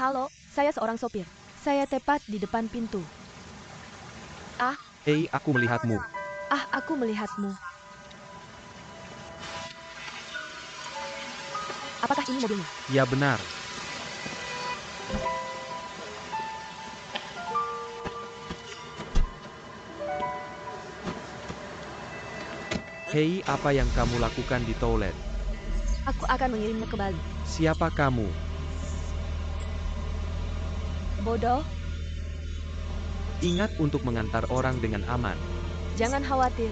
Halo, saya seorang sopir. Saya tepat di depan pintu. Hei, aku melihatmu. Aku melihatmu. Apakah ini mobilnya? Ya benar. Hei, apa yang kamu lakukan di toilet? Aku akan mengirimnya ke Bali. Siapa kamu? Bodoh, Ingat untuk mengantar orang dengan aman. jangan khawatir.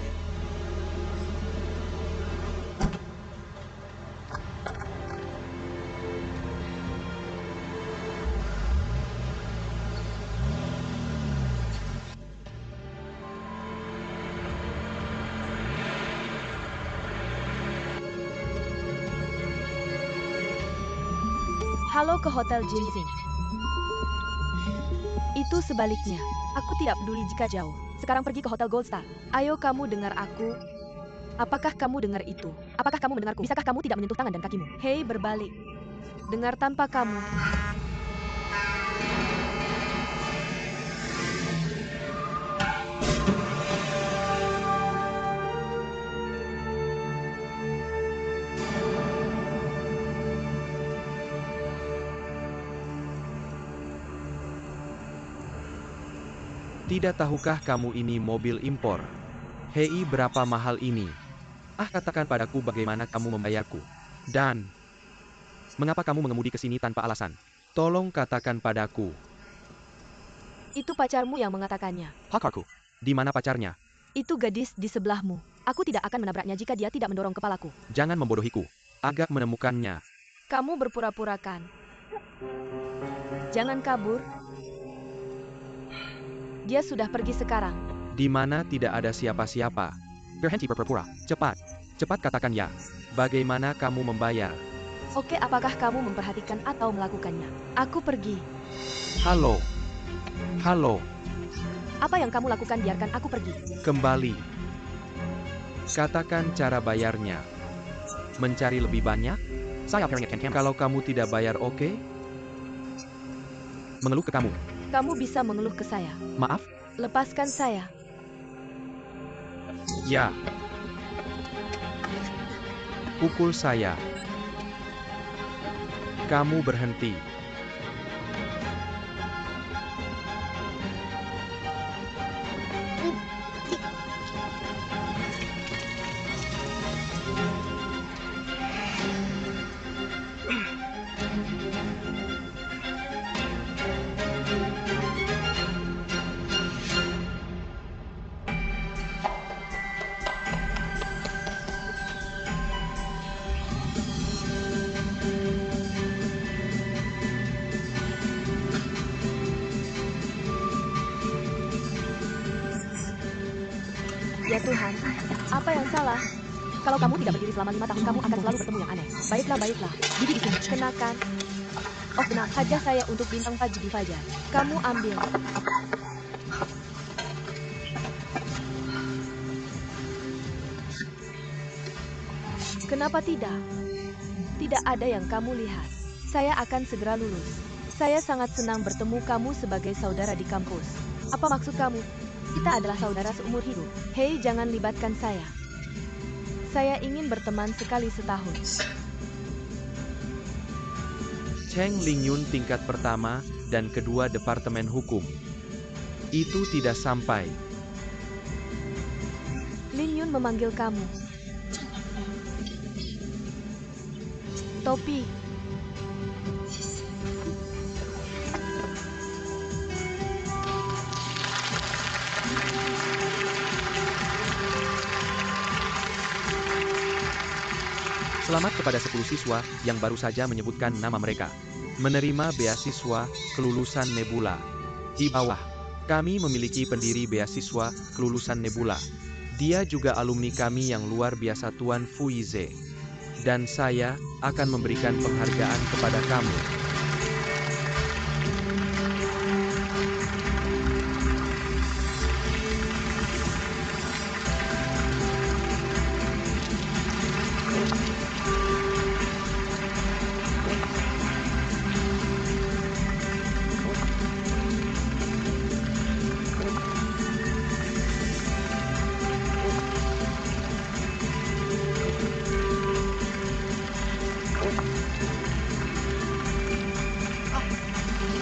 Halo ke Hotel Ginseng. Itu sebaliknya. Aku tidak peduli jika jauh. Sekarang pergi ke Hotel Gold Star. Ayo kamu dengar aku. Apakah kamu dengar itu? Apakah kamu mendengarku? Bisakah kamu tidak menyentuh tangan dan kakimu? Hei, berbalik. Dengar tanpa kamu. Tidak tahukah kamu ini mobil impor? Hei, berapa mahal ini? Katakan padaku bagaimana kamu membayarku. Dan, mengapa kamu mengemudi ke sini tanpa alasan? Tolong katakan padaku. Itu pacarmu yang mengatakannya. Pacarku. Di mana pacarnya? Itu gadis di sebelahmu. Aku tidak akan menabraknya jika dia tidak mendorong kepalaku. Jangan membodohiku. Agak menemukannya. Kamu berpura-pura kan? Jangan kabur. Dia sudah pergi sekarang. Di mana tidak ada siapa-siapa. Berhenti berpura-pura. Cepat. Cepat katakan ya. Bagaimana kamu membayar? Oke, apakah kamu memperhatikan atau melakukannya? Aku pergi. Halo. Halo. Apa yang kamu lakukan? Biarkan aku pergi. Kembali. Katakan cara bayarnya. Mencari lebih banyak? Kalau kamu tidak bayar, oke? Mengeluh ke kamu. Kamu bisa mengeluh ke saya. Maaf? Lepaskan saya. Ya. Pukul saya. Kamu berhenti. Ya Tuhan, apa yang salah? Kalau kamu tidak berdiri selama 5 tahun, kamu akan selalu bertemu yang aneh. Baiklah, baiklah. Bibi di sini. Kenakan. Oh, tenang. Hadiah saya untuk bintang pagi di Fajar. Kamu ambil. Kenapa tidak? Tidak ada yang kamu lihat. Saya akan segera lulus. Saya sangat senang bertemu kamu sebagai saudara di kampus. Apa maksud kamu? Kita adalah saudara seumur hidup. Hei, jangan libatkan saya. Saya ingin berteman sekali setahun. Cheng Lingyun tingkat pertama dan kedua Departemen Hukum. Itu tidak sampai. Lin Yun memanggil kamu. Topi. Selamat kepada 10 siswa yang baru saja menyebutkan nama mereka. Menerima beasiswa kelulusan Nebula. Di bawah, kami memiliki pendiri beasiswa kelulusan Nebula. Dia juga alumni kami yang luar biasa, Tuan Fuize. Dan saya akan memberikan penghargaan kepada kamu.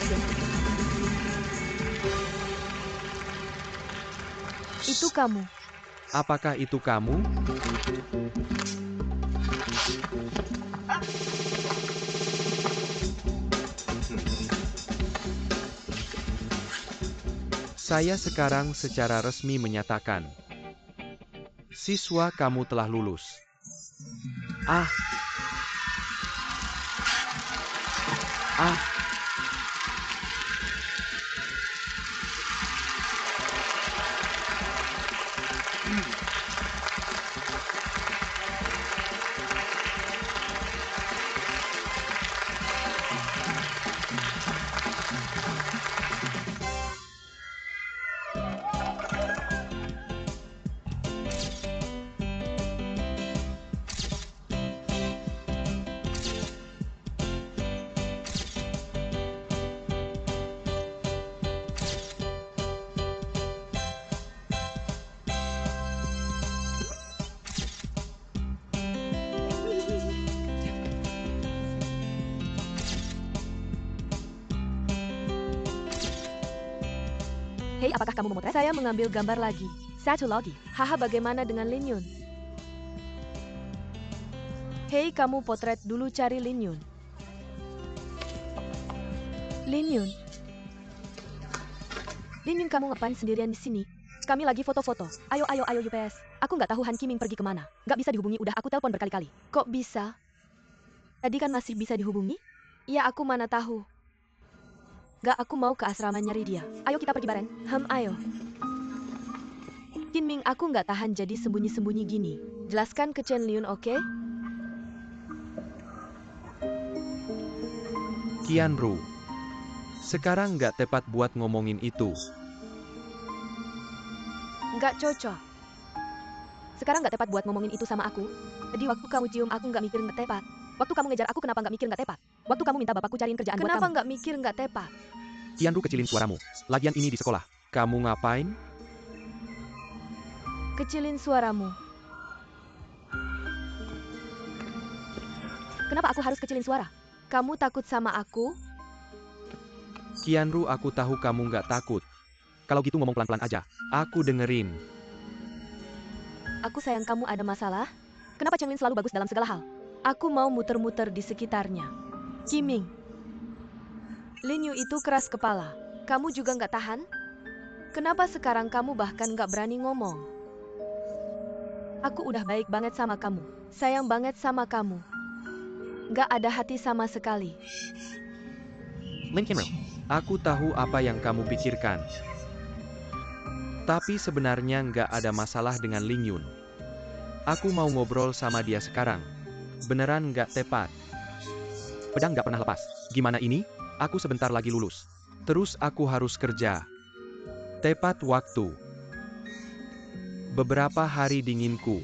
deh. Itu kamu. Apakah itu kamu? Saya sekarang secara resmi menyatakan, siswa kamu telah lulus. Ah. Hei, apakah kamu memotret? Saya mengambil gambar lagi. Satu lagi. Haha, bagaimana dengan Lin Yun? Hei, kamu potret dulu, cari Lin Yun. Lin Yun. Lin Yun, kamu ngapain sendirian di sini? Kami lagi foto-foto. Ayo, UPS. Aku nggak tahu Han Qiming pergi kemana. Nggak bisa dihubungi, udah aku telepon berkali-kali. Kok bisa? Tadi kan masih bisa dihubungi? Ya, aku mana tahu. Nggak, aku mau ke asrama nyari dia. Ayo kita pergi bareng. Ayo. Qiming, aku nggak tahan jadi sembunyi-sembunyi gini. Jelaskan ke Chen Liun, oke? Qianru. Sekarang nggak tepat buat ngomongin itu. Nggak cocok. Sekarang nggak tepat buat ngomongin itu sama aku. Tadi waktu kamu cium aku nggak mikir nggak tepat. Waktu kamu ngejar aku kenapa nggak mikir nggak tepat? Waktu kamu minta bapakku cariin kerjaan buat kamu. Kenapa nggak mikir nggak tepat? Qianru, kecilin suaramu. Lagian ini di sekolah. Kamu ngapain? Kecilin suaramu. Kenapa aku harus kecilin suara? Kamu takut sama aku? Qianru, aku tahu kamu nggak takut. Kalau gitu ngomong pelan-pelan aja. Aku dengerin. Aku sayang kamu ada masalah? Kenapa Chen Lin selalu bagus dalam segala hal? Aku mau muter-muter di sekitarnya. Qiming. Lin Yu itu keras kepala. Kamu juga nggak tahan? Kenapa sekarang kamu bahkan nggak berani ngomong? Aku udah baik banget sama kamu. Sayang banget sama kamu. Nggak ada hati sama sekali. Lin Qianru, aku tahu apa yang kamu pikirkan. Tapi sebenarnya nggak ada masalah dengan Lin Yun. Aku mau ngobrol sama dia sekarang. Beneran nggak tepat. Pedang nggak pernah lepas. Gimana ini? Aku sebentar lagi lulus. Terus aku harus kerja. Tepat waktu. Beberapa hari dinginku.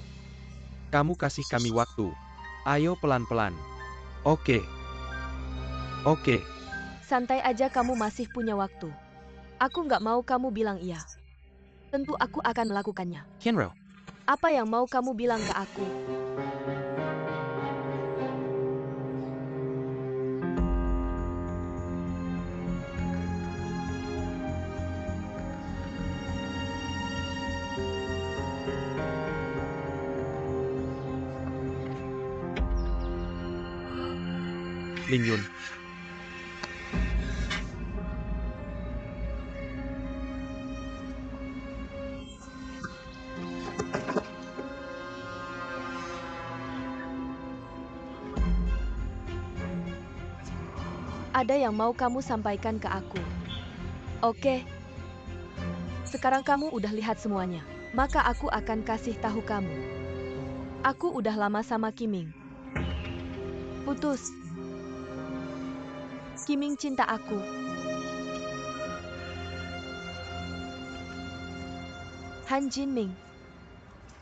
Kamu kasih kami waktu. Ayo pelan-pelan. Oke. Santai aja, kamu masih punya waktu. Aku nggak mau kamu bilang iya. Tentu aku akan melakukannya. Qianru. Apa yang mau kamu bilang ke aku? Lin Yun. Ada yang mau kamu sampaikan ke aku? Oke. Sekarang kamu udah lihat semuanya. Maka aku akan kasih tahu kamu. Aku udah lama sama Qiming. Putus. Qiming cinta aku. Han Jinming.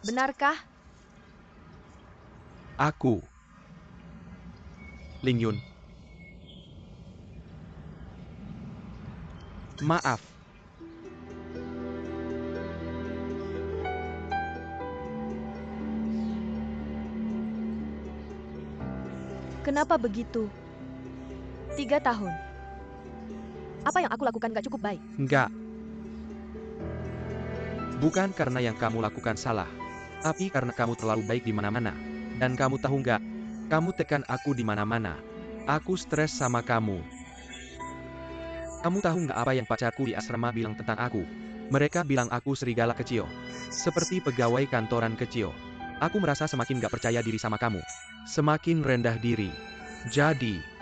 Benarkah? Aku. Lin Yun. Maaf. Kenapa begitu? 3 tahun. Apa yang aku lakukan gak cukup baik? Enggak. Bukan karena yang kamu lakukan salah, tapi karena kamu terlalu baik di mana-mana. Dan kamu tahu nggak? Kamu tekan aku di mana-mana. Aku stres sama kamu. Kamu tahu nggak apa yang pacarku di asrama bilang tentang aku? Mereka bilang aku serigala kecil. Seperti pegawai kantoran kecil. Aku merasa semakin gak percaya diri sama kamu. Semakin rendah diri. Jadi,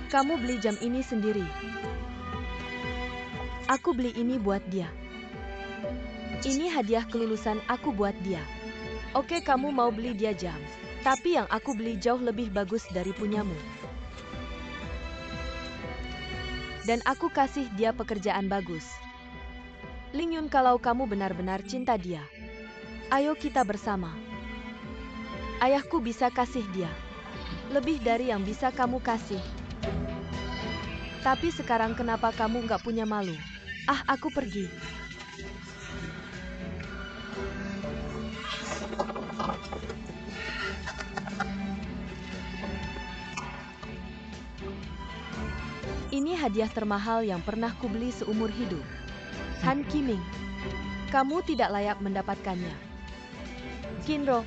Kamu beli jam ini sendiri. Aku beli ini buat dia. Ini hadiah kelulusan aku buat dia. Oke, kamu mau beli dia jam. Tapi yang aku beli jauh lebih bagus dari punyamu. Dan aku kasih dia pekerjaan bagus. Ling Yun, kalau kamu benar-benar cinta dia, ayo kita bersama. Ayahku bisa kasih dia lebih dari yang bisa kamu kasih. Tapi sekarang kenapa kamu nggak punya malu? Ah, aku pergi. Ini hadiah termahal yang pernah kubeli seumur hidup. Han Kiming, kamu tidak layak mendapatkannya. Kinro,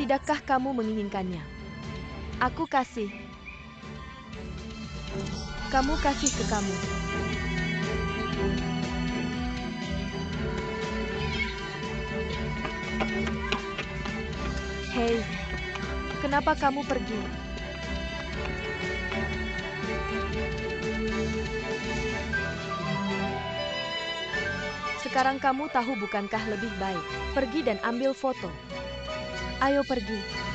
tidakkah kamu menginginkannya? Aku kasih. Kamu kasih ke kamu. Hei, kenapa kamu pergi? Sekarang kamu tahu bukankah lebih baik pergi dan ambil foto? Ayo pergi.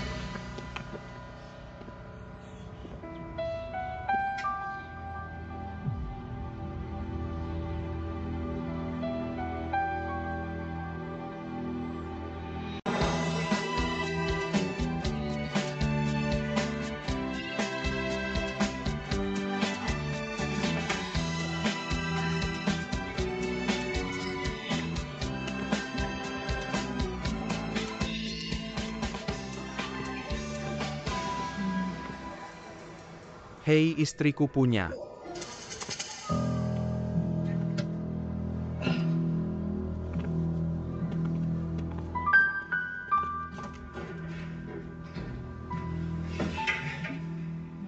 hei istriku punya.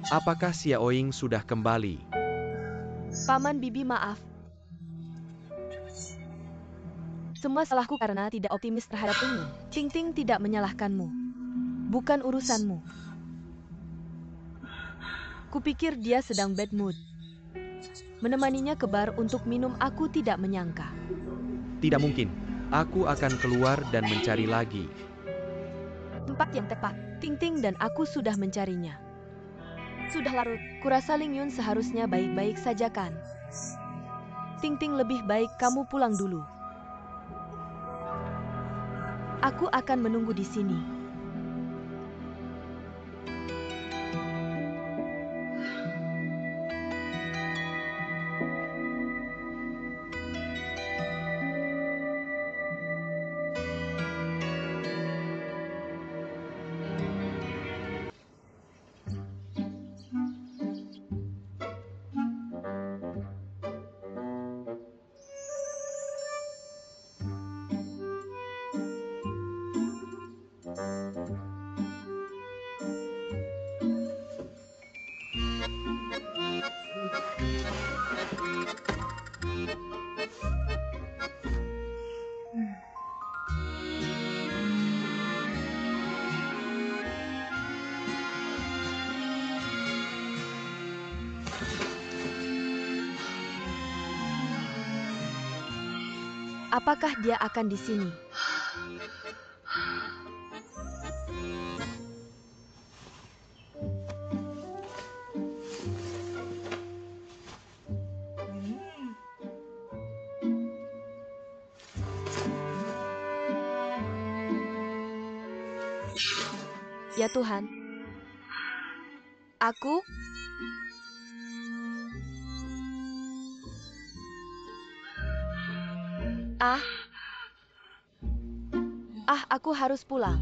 Apakah Xiaoying sudah kembali? Paman Bibi, maaf. Semua salahku karena tidak optimis terhadap Ling Yun. Ting Ting tidak menyalahkanmu. Bukan urusanmu. Kupikir dia sedang bad mood. Menemaninya ke bar untuk minum, aku tidak menyangka. Tidak mungkin. Aku akan keluar dan mencari lagi. Tempat yang tepat. Ting Ting dan aku sudah mencarinya. Sudah larut. Kurasa Ling Yun seharusnya baik-baik saja kan? Ting Ting, lebih baik kamu pulang dulu. Aku akan menunggu di sini. Apakah dia akan di sini? Ya Tuhan. Aku Ah, aku harus pulang.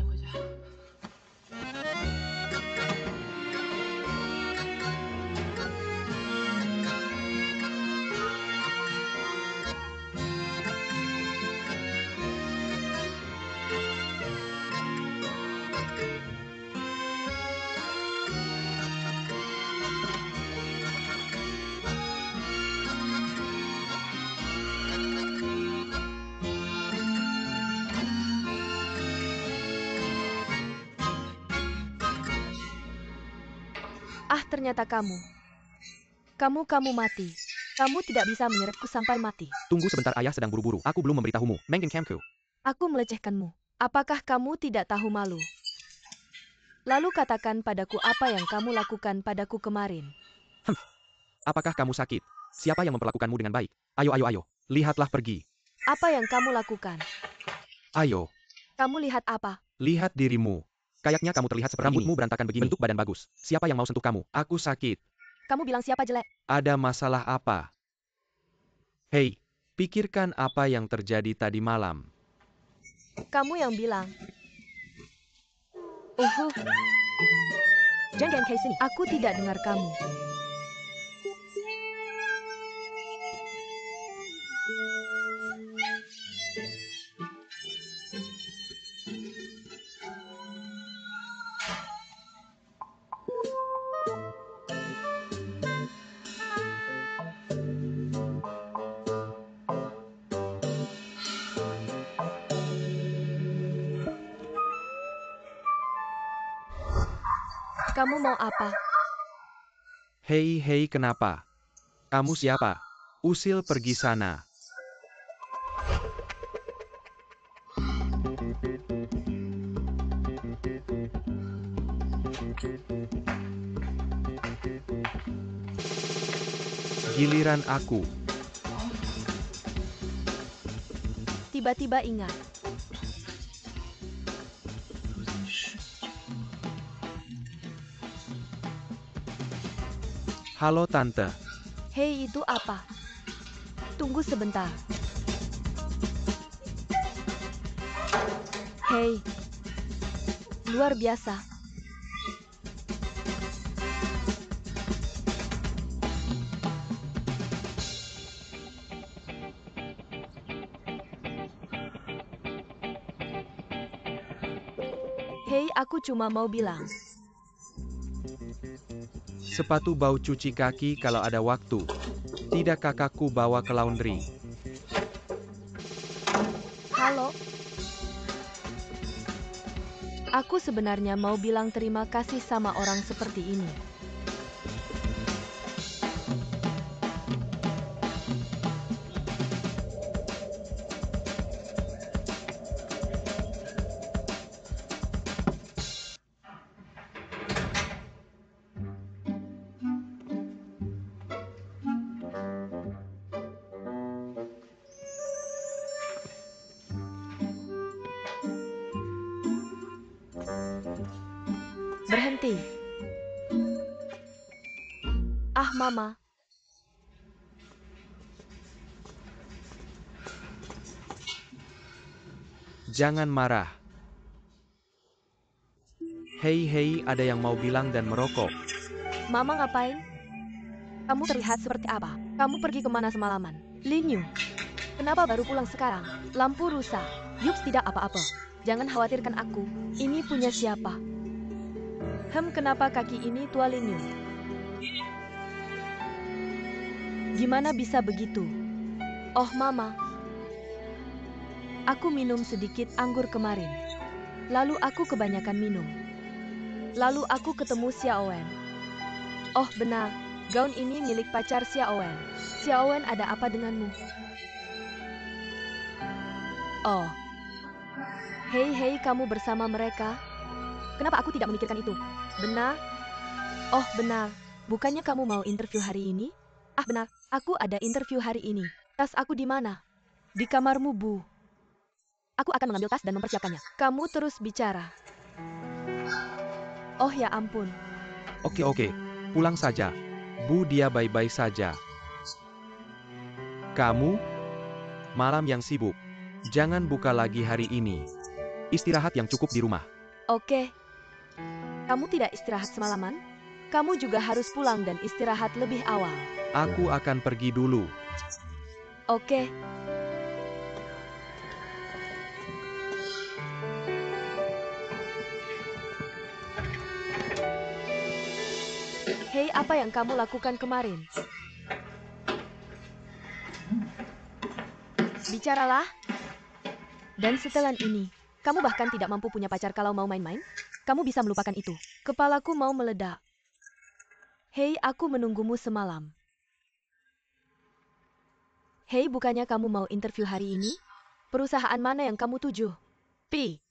Ah, ternyata kamu. Kamu mati. Kamu tidak bisa menyeretku sampai mati. Tunggu sebentar, ayah sedang buru-buru. Aku belum memberitahumu. Menggeng Camku. Aku melecehkanmu. Apakah kamu tidak tahu malu? Lalu katakan padaku apa yang kamu lakukan padaku kemarin. Apakah kamu sakit? Siapa yang memperlakukanmu dengan baik? Ayo, ayo, ayo. Lihatlah pergi. Apa yang kamu lakukan? Ayo. Kamu lihat apa? Lihat dirimu. Kayaknya kamu terlihat seperti rambutmu berantakan begini. Bentuk badan bagus. Siapa yang mau sentuh kamu? Aku sakit. Kamu bilang siapa jelek? Ada masalah apa? Hei, pikirkan apa yang terjadi tadi malam. Kamu yang bilang. Jangan kayak sini. Aku tidak dengar kamu. Kamu mau apa? Hei, hei, kenapa? Kamu siapa? Usil pergi sana. Giliran aku. Tiba-tiba ingat. Halo Tante. Hei, itu apa? Tunggu sebentar. Hei. Luar biasa. Hei, aku cuma mau bilang. Sepatu bau cuci kaki kalau ada waktu. Tidak kakakku bawa ke laundry. Halo? Aku sebenarnya mau bilang terima kasih sama orang seperti ini. Berhenti. Ah, Mama. Jangan marah. Hei, hei, ada yang mau bilang dan merokok. Mama ngapain? Kamu terlihat seperti apa? Kamu pergi kemana semalaman? Lin Yu. Kenapa baru pulang sekarang? Lampu rusak. Yups, tidak apa-apa. Jangan khawatirkan aku. Ini punya siapa? Kenapa kaki ini tua, Lin Yu? Gimana bisa begitu? Oh, Mama. Aku minum sedikit anggur kemarin. Lalu aku kebanyakan minum. Lalu aku ketemu Xiaowen. Oh, benar. Gaun ini milik pacar Xiaowen. Xiaowen, ada apa denganmu? Oh. Hei, hei, kamu bersama mereka? Kenapa aku tidak memikirkan itu? Benar? Oh, benar. Bukannya kamu mau interview hari ini? Ah, benar. Aku ada interview hari ini. Tas aku di mana? Di kamarmu, Bu. Aku akan mengambil tas dan mempersiapkannya. Kamu terus bicara. Oh, ya ampun. Oke, oke. Pulang saja. Bu, dia baik-baik saja. Kamu? Malam yang sibuk. Jangan buka lagi hari ini. Istirahat yang cukup di rumah. Oke. Kamu tidak istirahat semalaman? Kamu juga harus pulang dan istirahat lebih awal. Aku akan pergi dulu. Oke. Hei, apa yang kamu lakukan kemarin? Bicaralah. Dan setelan ini, kamu bahkan tidak mampu punya pacar kalau mau main-main? Kamu bisa melupakan itu. Kepalaku mau meledak. Hei, aku menunggumu semalam. Hei, bukannya kamu mau interview hari ini? Perusahaan mana yang kamu tuju? Pi.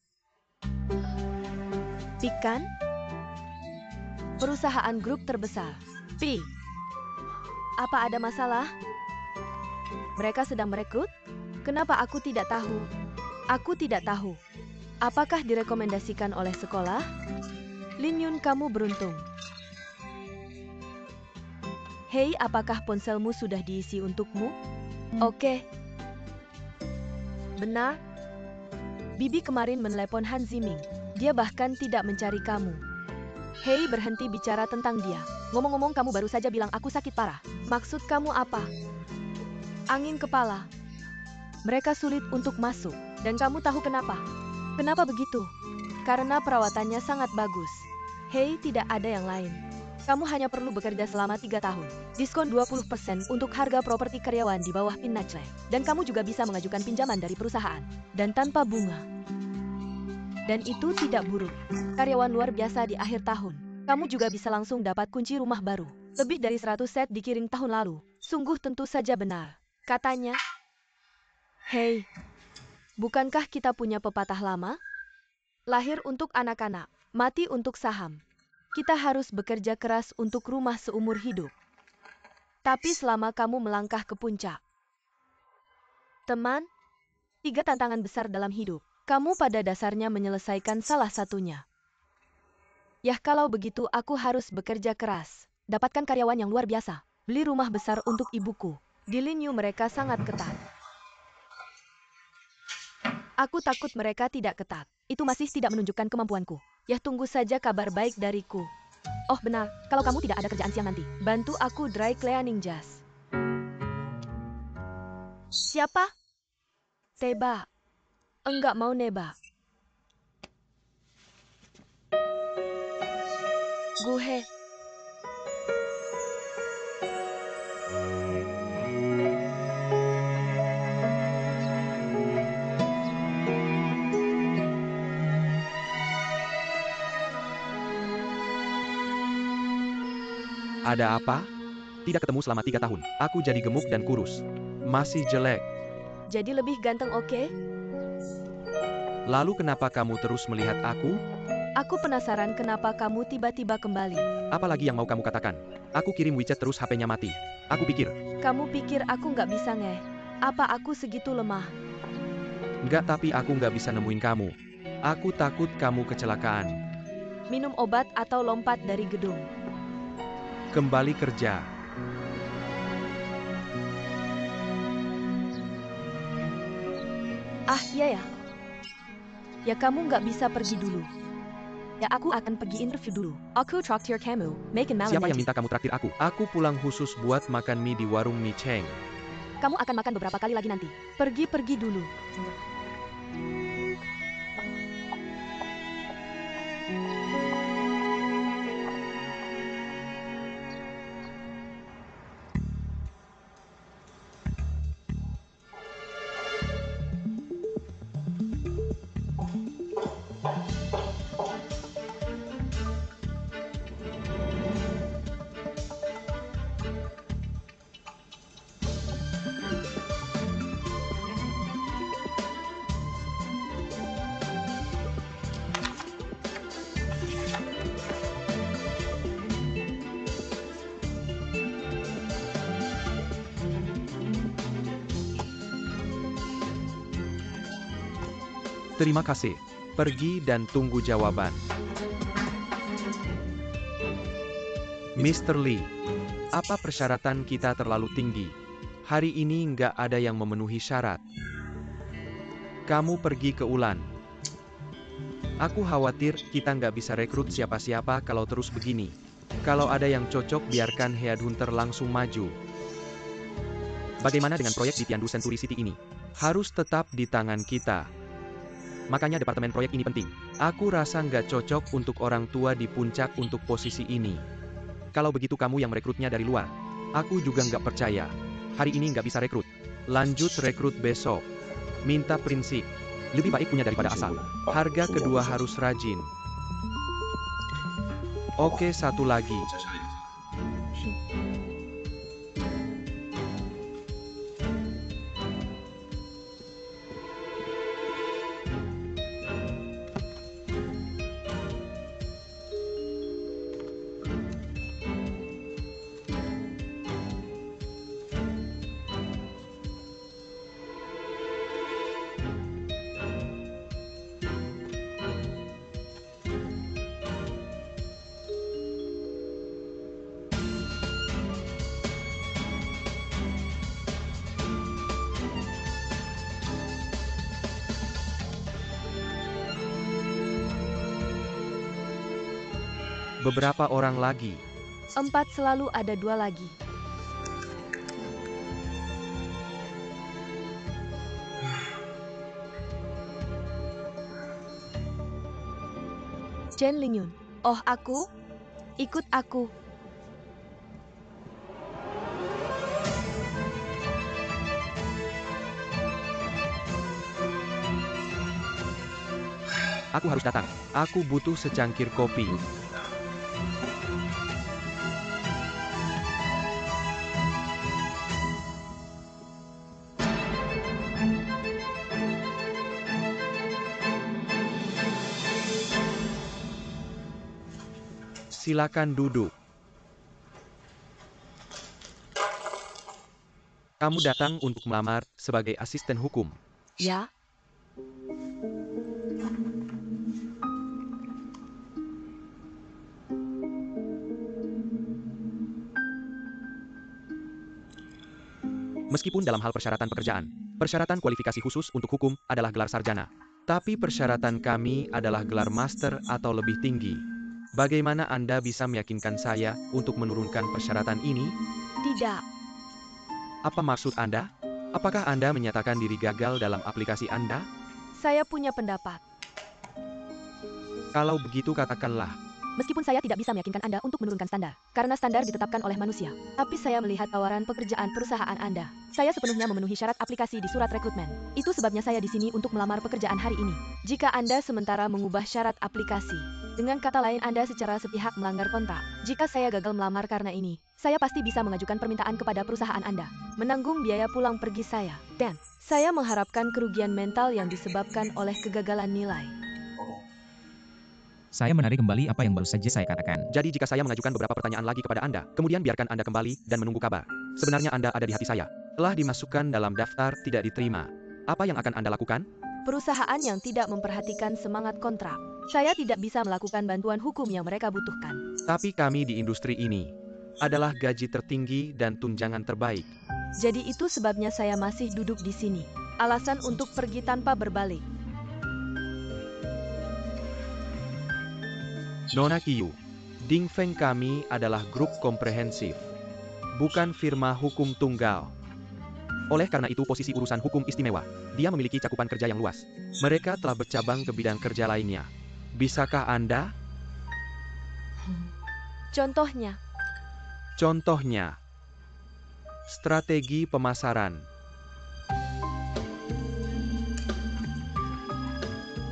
Pi kan? Perusahaan grup terbesar. Pi. Apa ada masalah? Mereka sedang merekrut? Kenapa aku tidak tahu? Aku tidak tahu. Apakah direkomendasikan oleh sekolah? Lin Yun, kamu beruntung. Hei, apakah ponselmu sudah diisi untukmu? Oke. Benar. Bibi kemarin menelepon Han Ziming. Dia bahkan tidak mencari kamu. Hei, berhenti bicara tentang dia. Ngomong-ngomong, kamu baru saja bilang aku sakit parah. Maksud kamu apa? Angin kepala. Mereka sulit untuk masuk. Dan kamu tahu kenapa? Kenapa begitu? Karena perawatannya sangat bagus. Hei, tidak ada yang lain. Kamu hanya perlu bekerja selama 3 tahun. Diskon 20% untuk harga properti karyawan di bawah Pinnachle. Dan kamu juga bisa mengajukan pinjaman dari perusahaan. Dan tanpa bunga. Dan itu tidak buruk. Karyawan luar biasa di akhir tahun. Kamu juga bisa langsung dapat kunci rumah baru. Lebih dari 100 set dikirim tahun lalu. Sungguh tentu saja benar. Katanya. Hei, bukankah kita punya pepatah lama? Lahir untuk anak-anak, mati untuk saham. Kita harus bekerja keras untuk rumah seumur hidup. Tapi selama kamu melangkah ke puncak. Teman, 3 tantangan besar dalam hidup. Kamu pada dasarnya menyelesaikan salah satunya. Yah, kalau begitu aku harus bekerja keras. Dapatkan karyawan yang luar biasa. Beli rumah besar untuk ibuku. Di Lin Yu mereka sangat ketat. Aku takut mereka tidak ketat. Itu masih tidak menunjukkan kemampuanku. Yah, tunggu saja kabar baik dariku. Oh benar, kalau kamu tidak ada kerjaan siang nanti, bantu aku dry cleaning jas. Siapa? Teba. Enggak mau neba. Guhe. Ada apa? Tidak ketemu selama 3 tahun. Aku jadi gemuk dan kurus. Masih jelek. Jadi lebih ganteng, oke? Lalu kenapa kamu terus melihat aku? Aku penasaran kenapa kamu tiba-tiba kembali. Apalagi yang mau kamu katakan? Aku kirim WeChat terus HP-nya mati. Aku pikir. Kamu pikir aku nggak bisa ngeh? Apa aku segitu lemah? Enggak, tapi aku nggak bisa nemuin kamu. Aku takut kamu kecelakaan. Minum obat atau lompat dari gedung? Kembali kerja. Ah, iya ya. Ya kamu nggak bisa pergi dulu. Ya aku akan pergi interview dulu. Aku traktir kamu, makan malam Siapa yang nanti. minta kamu traktir aku? Aku pulang khusus buat makan mie di warung mie Cheng. Kamu akan makan beberapa kali lagi nanti. Pergi dulu. Terima kasih. Pergi dan tunggu jawaban. Mr. Lee, apa persyaratan kita terlalu tinggi? Hari ini nggak ada yang memenuhi syarat. Kamu pergi ke Ulan. Aku khawatir kita nggak bisa rekrut siapa-siapa kalau terus begini. Kalau ada yang cocok biarkan headhunter langsung maju. Bagaimana dengan proyek di Tiandu Century City ini? Harus tetap di tangan kita. Makanya departemen proyek ini penting. Aku rasa nggak cocok untuk orang tua di puncak untuk posisi ini. Kalau begitu kamu yang merekrutnya dari luar. Aku juga nggak percaya. Hari ini nggak bisa rekrut. Lanjut rekrut besok. Minta prinsip. Lebih baik punya daripada asal. Harga kedua harus rajin. Oke, satu lagi. Beberapa orang lagi. 4 selalu ada 2 lagi. Chen Lingyun. Oh, aku? Ikut aku. Aku harus datang. Aku butuh secangkir kopi. Silakan duduk. Kamu datang untuk melamar sebagai asisten hukum. Ya. Meskipun dalam hal persyaratan pekerjaan, persyaratan kualifikasi khusus untuk hukum adalah gelar sarjana. Tapi persyaratan kami adalah gelar master atau lebih tinggi. Bagaimana Anda bisa meyakinkan saya untuk menurunkan persyaratan ini? Tidak. Apa maksud Anda? Apakah Anda menyatakan diri gagal dalam aplikasi Anda? Saya punya pendapat. Kalau begitu katakanlah. Meskipun saya tidak bisa meyakinkan Anda untuk menurunkan standar, karena standar ditetapkan oleh manusia, tapi saya melihat tawaran pekerjaan perusahaan Anda. Saya sepenuhnya memenuhi syarat aplikasi di surat rekrutmen. Itu sebabnya saya di sini untuk melamar pekerjaan hari ini. Jika Anda sementara mengubah syarat aplikasi, dengan kata lain Anda secara sepihak melanggar kontrak. Jika saya gagal melamar karena ini, saya pasti bisa mengajukan permintaan kepada perusahaan Anda, menanggung biaya pulang pergi saya, dan saya mengharapkan kerugian mental yang disebabkan oleh kegagalan nilai. Saya menarik kembali apa yang baru saja saya katakan. Jadi jika saya mengajukan beberapa pertanyaan lagi kepada Anda, kemudian biarkan Anda kembali dan menunggu kabar. Sebenarnya Anda ada di hati saya. Telah dimasukkan dalam daftar tidak diterima. Apa yang akan Anda lakukan? Perusahaan yang tidak memperhatikan semangat kontrak. Saya tidak bisa melakukan bantuan hukum yang mereka butuhkan. Tapi kami di industri ini adalah gaji tertinggi dan tunjangan terbaik. Jadi itu sebabnya saya masih duduk di sini. Alasan untuk pergi tanpa berbalik. Nona Qiu, Dingfeng kami adalah grup komprehensif, bukan firma hukum tunggal. Oleh karena itu posisi urusan hukum istimewa, dia memiliki cakupan kerja yang luas. Mereka telah bercabang ke bidang kerja lainnya. Bisakah Anda? Contohnya, strategi pemasaran.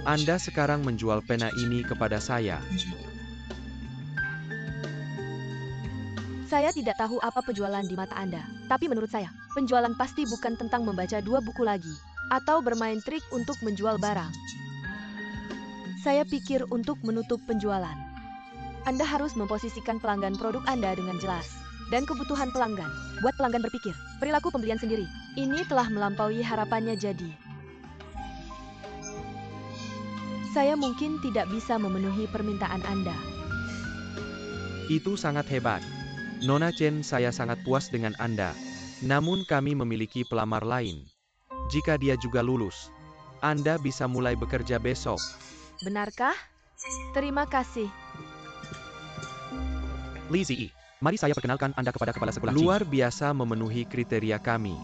Anda sekarang menjual pena ini kepada saya. saya tidak tahu apa penjualan di mata Anda. Tapi menurut saya, penjualan pasti bukan tentang membaca 2 buku lagi, atau bermain trik untuk menjual barang. Saya pikir untuk menutup penjualan, Anda harus memposisikan pelanggan produk Anda dengan jelas. Dan kebutuhan pelanggan, buat pelanggan berpikir, perilaku pembelian sendiri, ini telah melampaui harapannya jadi. Saya mungkin tidak bisa memenuhi permintaan Anda. Itu sangat hebat. Nona Chen, saya sangat puas dengan Anda. Namun kami memiliki pelamar lain. Jika dia juga lulus, Anda bisa mulai bekerja besok. Benarkah? Terima kasih. Li Ziyi, mari saya perkenalkan Anda kepada kepala sekolah Ji. Luar biasa memenuhi kriteria kami.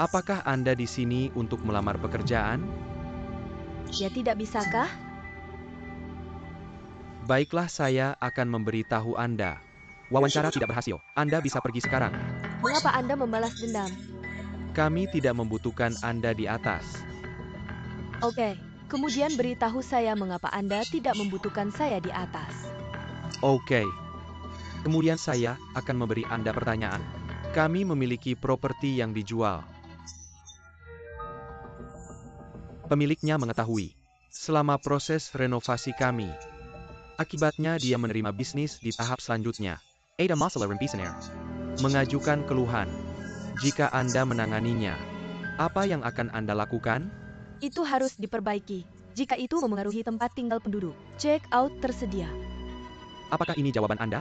Apakah Anda di sini untuk melamar pekerjaan? Ya tidak bisakah? Baiklah, saya akan memberitahu Anda. Wawancara tidak berhasil. Anda bisa pergi sekarang. Mengapa Anda membalas dendam? Kami tidak membutuhkan Anda di atas. Oke, kemudian beritahu saya mengapa Anda tidak membutuhkan saya di atas. Oke. Kemudian saya akan memberi Anda pertanyaan. Kami memiliki properti yang dijual. Pemiliknya mengetahui selama proses renovasi kami. Akibatnya dia menerima bisnis di tahap selanjutnya. Ada masalah rembisaner. Mengajukan keluhan. Jika Anda menanganinya, apa yang akan Anda lakukan? Itu harus diperbaiki. Jika itu memengaruhi tempat tinggal penduduk, check out tersedia. Apakah ini jawaban Anda?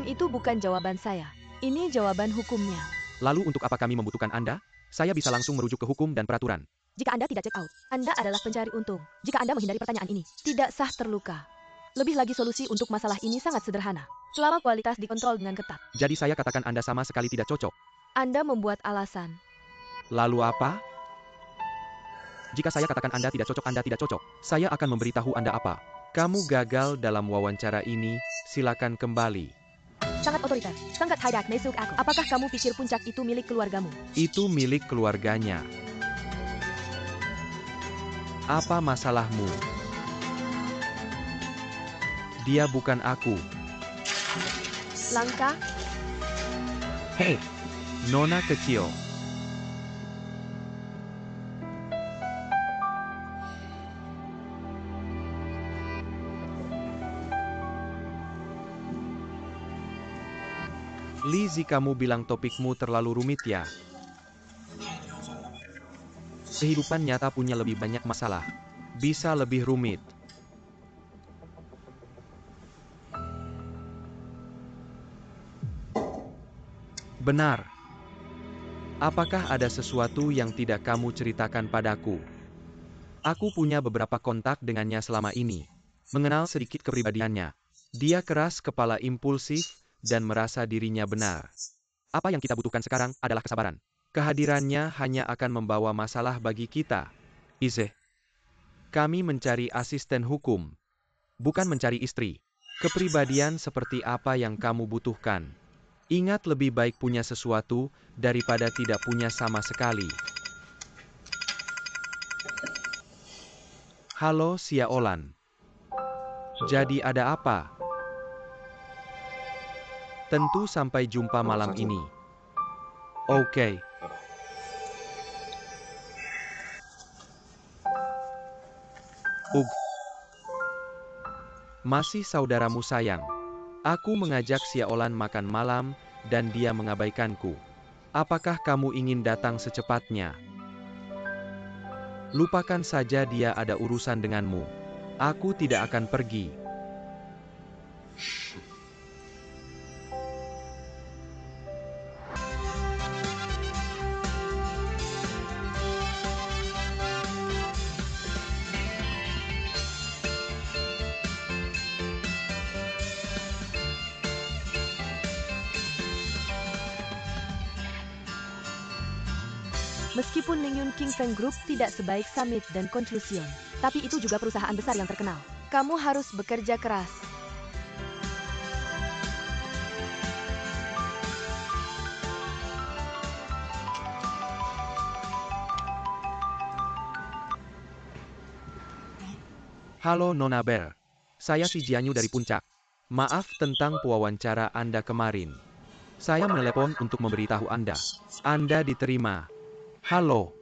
Itu bukan jawaban saya. Ini jawaban hukumnya. Lalu untuk apa kami membutuhkan Anda? Saya bisa langsung merujuk ke hukum dan peraturan. Jika Anda tidak check out, Anda adalah pencari untung. Jika Anda menghindari pertanyaan ini, tidak sah terluka. Lebih lagi solusi untuk masalah ini sangat sederhana. Selama kualitas dikontrol dengan ketat. Jadi saya katakan Anda sama sekali tidak cocok. Anda membuat alasan. Lalu apa? Jika saya katakan Anda tidak cocok, saya akan memberitahu Anda apa. Kamu gagal dalam wawancara ini, silakan kembali. Sangat otoriter, sangat haidak mesuk aku. Apakah kamu pikir puncak itu milik keluargamu? Itu milik keluarganya. Apa masalahmu? Dia bukan aku. Langka? Hei, Nona kecil. Lizzie, kamu bilang topikmu terlalu rumit ya? Kehidupan nyata punya lebih banyak masalah. Bisa lebih rumit. Benar. Apakah ada sesuatu yang tidak kamu ceritakan padaku? Aku punya beberapa kontak dengannya selama ini. Mengenal sedikit kepribadiannya. Dia keras kepala, impulsif, dan merasa dirinya benar. apa yang kita butuhkan sekarang adalah kesabaran. Kehadirannya hanya akan membawa masalah bagi kita. Ize. Kami mencari asisten hukum. Bukan mencari istri. Kepribadian seperti apa yang kamu butuhkan? Ingat, lebih baik punya sesuatu daripada tidak punya sama sekali. Halo Xiaolan. Jadi ada apa? Tentu sampai jumpa malam ini. Oke. Ugh. Masih saudaramu sayang. Aku mengajak Xiaolan makan malam, dan dia mengabaikanku. Apakah kamu ingin datang secepatnya? Lupakan saja, dia ada urusan denganmu. Aku tidak akan pergi. Meskipun Ning Yun King Feng Group tidak sebaik Summit dan Conclusion, tapi itu juga perusahaan besar yang terkenal. Kamu harus bekerja keras. Halo Nona Bear. Saya si Jianyu dari Puncak. Maaf tentang pewawancara Anda kemarin. Saya menelepon untuk memberitahu Anda. Anda diterima. Halo.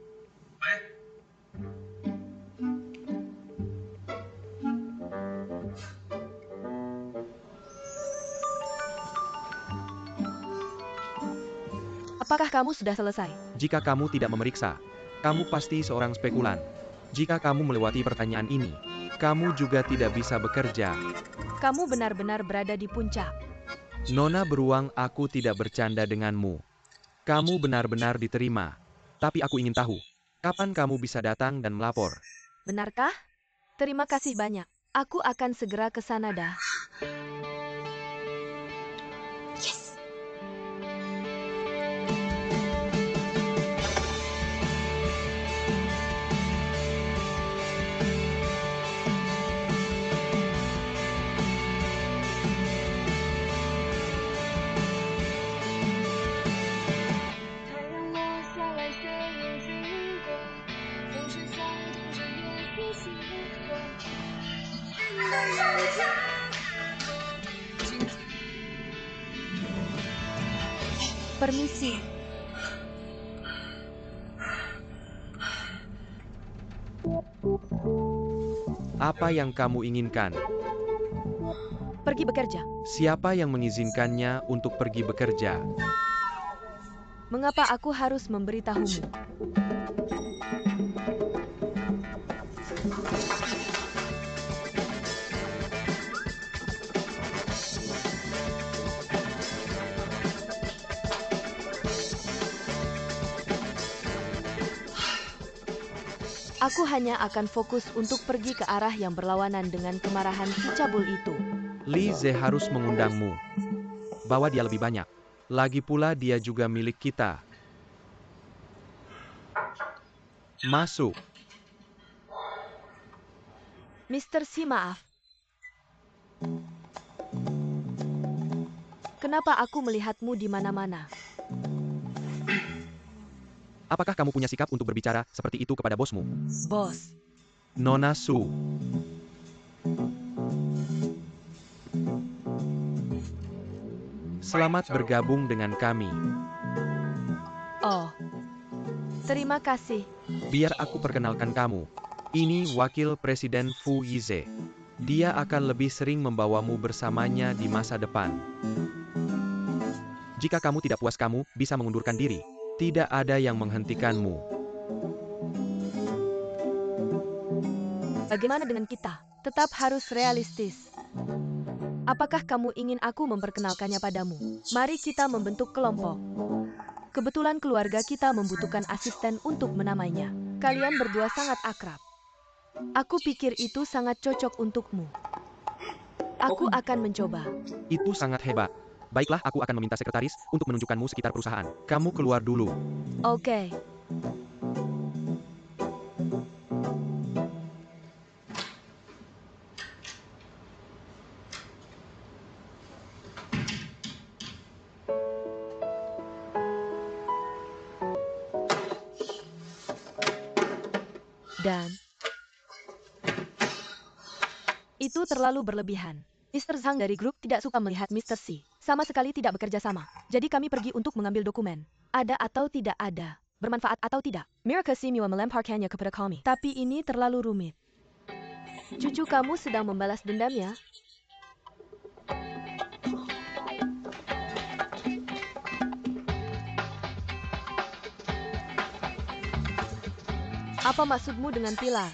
Apakah kamu sudah selesai? Jika kamu tidak memeriksa, kamu pasti seorang spekulan. Jika kamu melewati pertanyaan ini, kamu juga tidak bisa bekerja. Kamu benar-benar berada di puncak. Nona beruang, aku tidak bercanda denganmu. Kamu benar-benar diterima. Tapi aku ingin tahu, kapan kamu bisa datang dan melapor? Benarkah? Terima kasih banyak. Aku akan segera ke sana dah. Permisi. Apa yang kamu inginkan? Pergi bekerja. Siapa yang mengizinkannya untuk pergi bekerja? Mengapa aku harus memberitahumu? Aku hanya akan fokus untuk pergi ke arah yang berlawanan dengan kemarahan si cabul itu. Li Ze harus mengundangmu. Bawa dia lebih banyak. Lagi pula dia juga milik kita. Masuk. Mr. Si, maaf. Kenapa aku melihatmu di mana-mana? Apakah kamu punya sikap untuk berbicara seperti itu kepada bosmu? Bos. Nona Su. Selamat bergabung dengan kami. Oh. Terima kasih. Biar aku perkenalkan kamu. Ini Wakil Presiden Fu Yize. Dia akan lebih sering membawamu bersamanya di masa depan. Jika kamu tidak puas, kamu bisa mengundurkan diri. Tidak ada yang menghentikanmu. Bagaimana dengan kita? Tetap harus realistis. Apakah kamu ingin aku memperkenalkannya padamu? Mari kita membentuk kelompok. Kebetulan keluarga kita membutuhkan asisten untuk menamainya. Kalian berdua sangat akrab. Aku pikir itu sangat cocok untukmu. Aku akan mencoba. Itu sangat hebat. Baiklah, aku akan meminta sekretaris untuk menunjukkanmu sekitar perusahaan. Kamu keluar dulu. Oke. Dan itu terlalu berlebihan. Mr. Zhang dari grup tidak suka melihat Mr. Si. Sama sekali tidak bekerja sama. Jadi kami pergi untuk mengambil dokumen. Ada atau tidak ada. Bermanfaat atau tidak. Miracle Si Miwa melemparkannya kepada kami. Tapi ini terlalu rumit. Cucu kamu sedang membalas dendam ya? Apa maksudmu dengan pilar?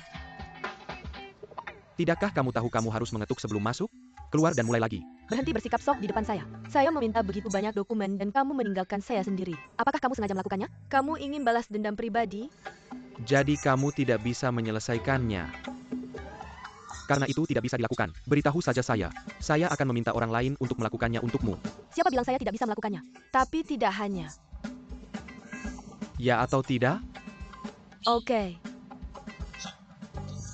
Tidakkah kamu tahu kamu harus mengetuk sebelum masuk? Keluar dan mulai lagi. Berhenti bersikap sok di depan saya. Saya meminta begitu banyak dokumen dan kamu meninggalkan saya sendiri. Apakah kamu sengaja melakukannya? Kamu ingin balas dendam pribadi? Jadi kamu tidak bisa menyelesaikannya. Karena itu tidak bisa dilakukan. Beritahu saja saya. Saya akan meminta orang lain untuk melakukannya untukmu. Siapa bilang saya tidak bisa melakukannya? Tapi tidak hanya. Ya atau tidak? Oke.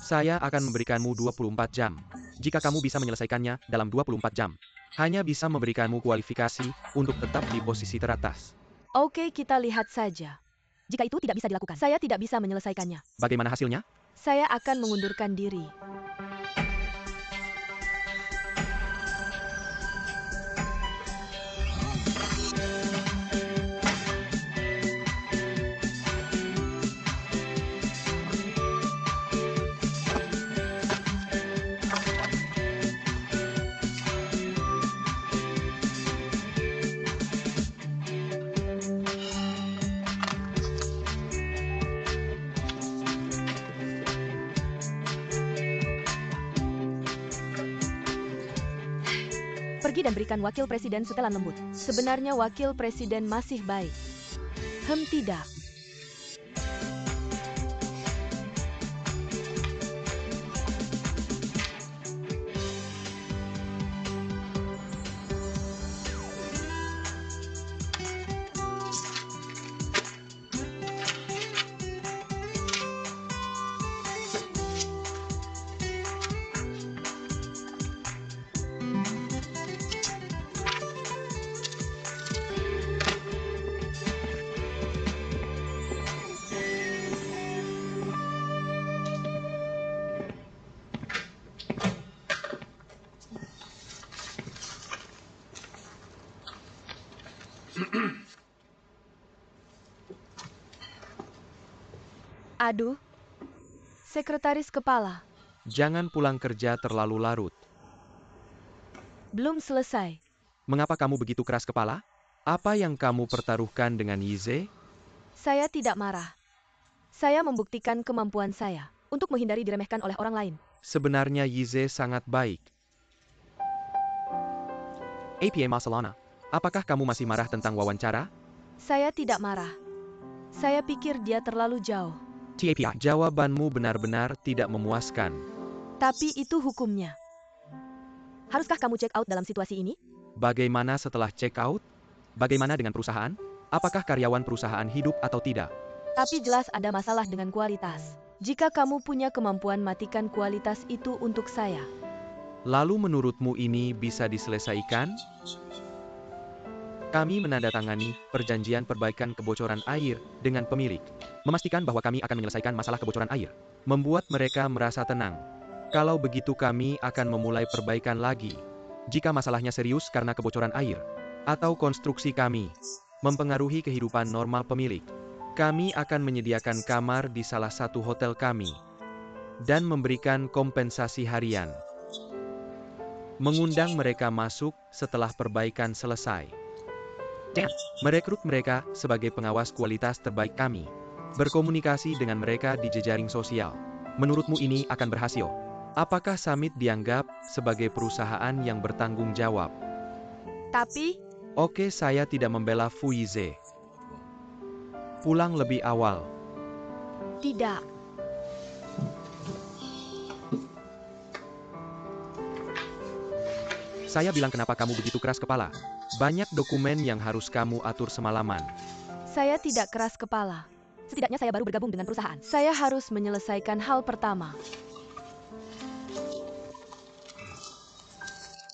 Saya akan memberikanmu 24 jam. Jika kamu bisa menyelesaikannya dalam 24 jam. Hanya bisa memberikanmu kualifikasi untuk tetap di posisi teratas. Oke, kita lihat saja. Jika itu tidak bisa dilakukan, saya tidak bisa menyelesaikannya. Bagaimana hasilnya? Saya akan mengundurkan diri. Pergi dan berikan wakil presiden setelan lembut. Sebenarnya wakil presiden masih baik. Tidak. Aduh, sekretaris kepala, Jangan pulang kerja terlalu larut. belum selesai. Mengapa kamu begitu keras kepala? Apa yang kamu pertaruhkan dengan Yize? Saya tidak marah. Saya membuktikan kemampuan saya untuk menghindari diremehkan oleh orang lain. Sebenarnya Yize sangat baik. APA Masalana, apakah kamu masih marah tentang wawancara? Saya tidak marah. Saya pikir dia terlalu jauh. TAPI, jawabanmu benar-benar tidak memuaskan. Tapi itu hukumnya. Haruskah kamu check out dalam situasi ini? Bagaimana setelah check out? Bagaimana dengan perusahaan? Apakah karyawan perusahaan hidup atau tidak? Tapi jelas ada masalah dengan kualitas. Jika kamu punya kemampuan matikan kualitas itu untuk saya. Lalu menurutmu ini bisa diselesaikan? Kami menandatangani perjanjian perbaikan kebocoran air dengan pemilik. Memastikan bahwa kami akan menyelesaikan masalah kebocoran air. Membuat mereka merasa tenang. Kalau begitu kami akan memulai perbaikan lagi. Jika masalahnya serius karena kebocoran air. Atau konstruksi kami mempengaruhi kehidupan normal pemilik. Kami akan menyediakan kamar di salah satu hotel kami. Dan memberikan kompensasi harian. Mengundang mereka masuk setelah perbaikan selesai. Merekrut mereka sebagai pengawas kualitas terbaik kami. Berkomunikasi dengan mereka di jejaring sosial. Menurutmu ini akan berhasil? Apakah Summit dianggap sebagai perusahaan yang bertanggung jawab? Tapi, Oke, saya tidak membela Fuize. Pulang lebih awal. tidak. Saya bilang kenapa kamu begitu keras kepala. Banyak dokumen yang harus kamu atur semalaman. Saya tidak keras kepala. Setidaknya saya baru bergabung dengan perusahaan. Saya harus menyelesaikan hal pertama.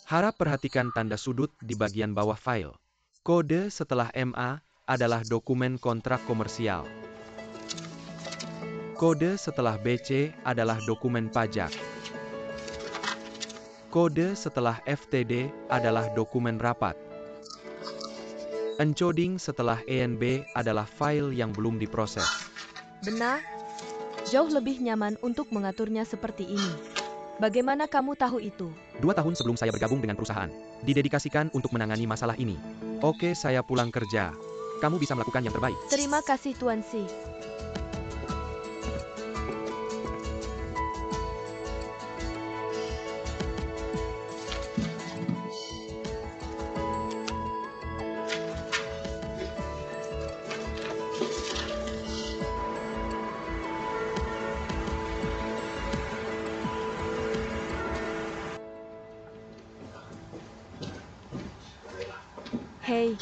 Harap perhatikan tanda sudut di bagian bawah file. Kode setelah MA adalah dokumen kontrak komersial. Kode setelah BC adalah dokumen pajak. Kode setelah FTD adalah dokumen rapat. Encoding setelah ENB adalah file yang belum diproses. Benar? Jauh lebih nyaman untuk mengaturnya seperti ini. Bagaimana kamu tahu itu? 2 tahun sebelum saya bergabung dengan perusahaan, didedikasikan untuk menangani masalah ini. Oke, saya pulang kerja. Kamu bisa melakukan yang terbaik. Terima kasih Tuan Si. Hei,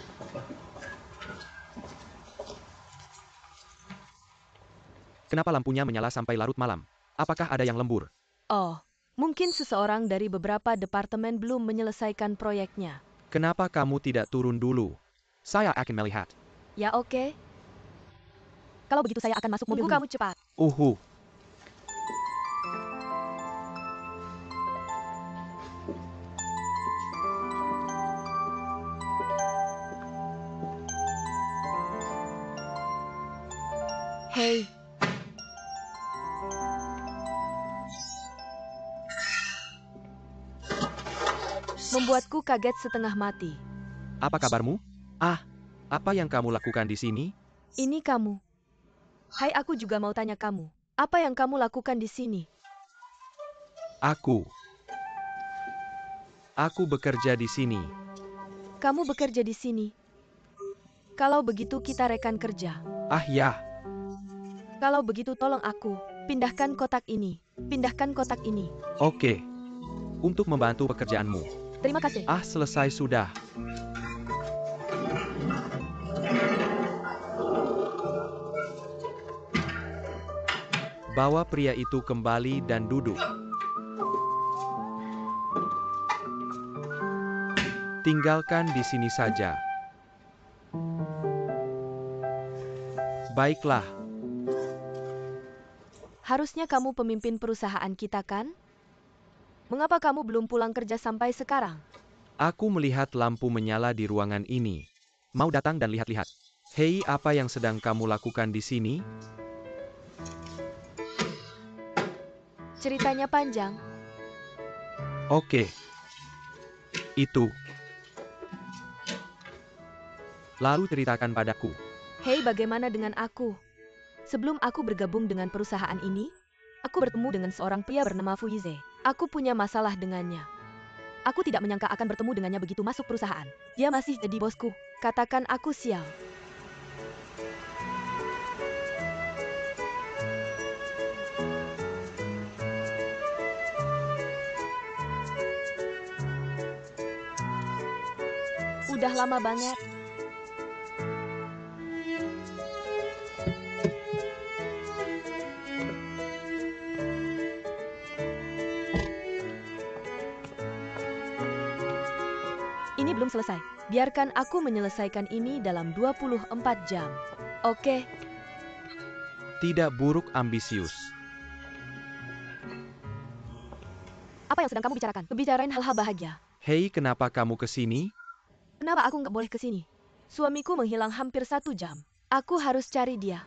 Kenapa lampunya menyala sampai larut malam? Apakah ada yang lembur? oh, mungkin seseorang dari beberapa departemen belum menyelesaikan proyeknya. Kenapa kamu tidak turun dulu? Saya akan melihat. Ya oke. Kalau begitu saya akan masuk mobil. Tunggu kamu cepat. Uhu. Hei, membuatku kaget setengah mati. Apa kabarmu? Apa yang kamu lakukan di sini? Ini kamu. Hai, aku juga mau tanya kamu. Apa yang kamu lakukan di sini? Aku. Aku bekerja di sini. Kamu bekerja di sini. Kalau begitu kita rekan kerja. Ah ya, Kalau begitu tolong aku, pindahkan kotak ini. Pindahkan kotak ini. oke. Untuk membantu pekerjaanmu. Terima kasih. Ah, selesai sudah. Bawa pria itu kembali dan duduk. Tinggalkan di sini saja. Baiklah, Harusnya kamu pemimpin perusahaan kita kan? Mengapa kamu belum pulang kerja sampai sekarang? aku melihat lampu menyala di ruangan ini. Mau datang dan lihat-lihat. Hei, apa yang sedang kamu lakukan di sini? Ceritanya panjang. Oke. Itu. Lalu ceritakan padaku. Hei, bagaimana dengan aku? Sebelum aku bergabung dengan perusahaan ini, aku bertemu dengan seorang pria bernama Fuize. Aku punya masalah dengannya. Aku tidak menyangka akan bertemu dengannya begitu masuk perusahaan. Dia masih jadi bosku. Katakan aku sial. Udah lama banget. Ini belum selesai. Biarkan aku menyelesaikan ini dalam 24 jam. Oke, Tidak buruk ambisius. apa yang sedang kamu bicarakan? Bicarain hal-hal bahagia. Hei, kenapa kamu ke sini? Kenapa aku nggak boleh ke sini? Suamiku menghilang hampir 1 jam. Aku harus cari dia.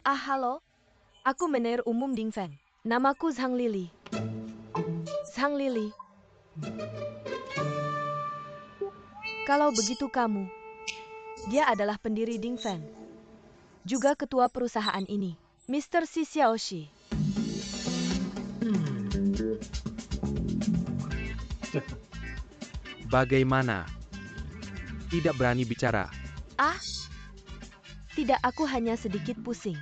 Ah, halo. Aku manajer umum Dingfeng. Namaku Zhang Lili. Zhang Lili. Kalau begitu kamu. Dia adalah pendiri Dingfeng. Juga ketua perusahaan ini. Mr. Xi Xiaoxi. Bagaimana? Tidak berani bicara. Ah, tidak, aku hanya sedikit pusing.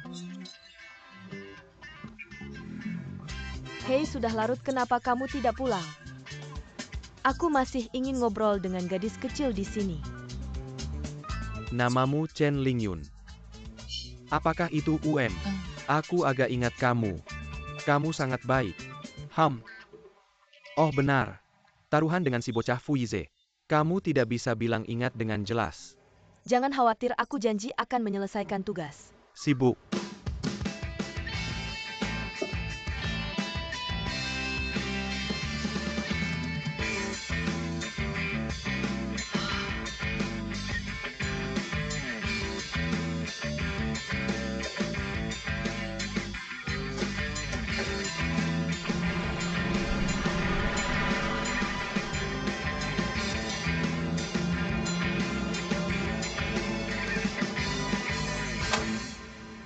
Hei, sudah larut, kenapa kamu tidak pulang? Aku masih ingin ngobrol dengan gadis kecil di sini. Namamu Chen Lingyun. Apakah itu UM? Aku agak ingat kamu. Kamu sangat baik. Oh benar. Taruhan dengan si bocah Fuize. Kamu tidak bisa bilang ingat dengan jelas. Jangan khawatir, aku janji akan menyelesaikan tugas. Sibuk.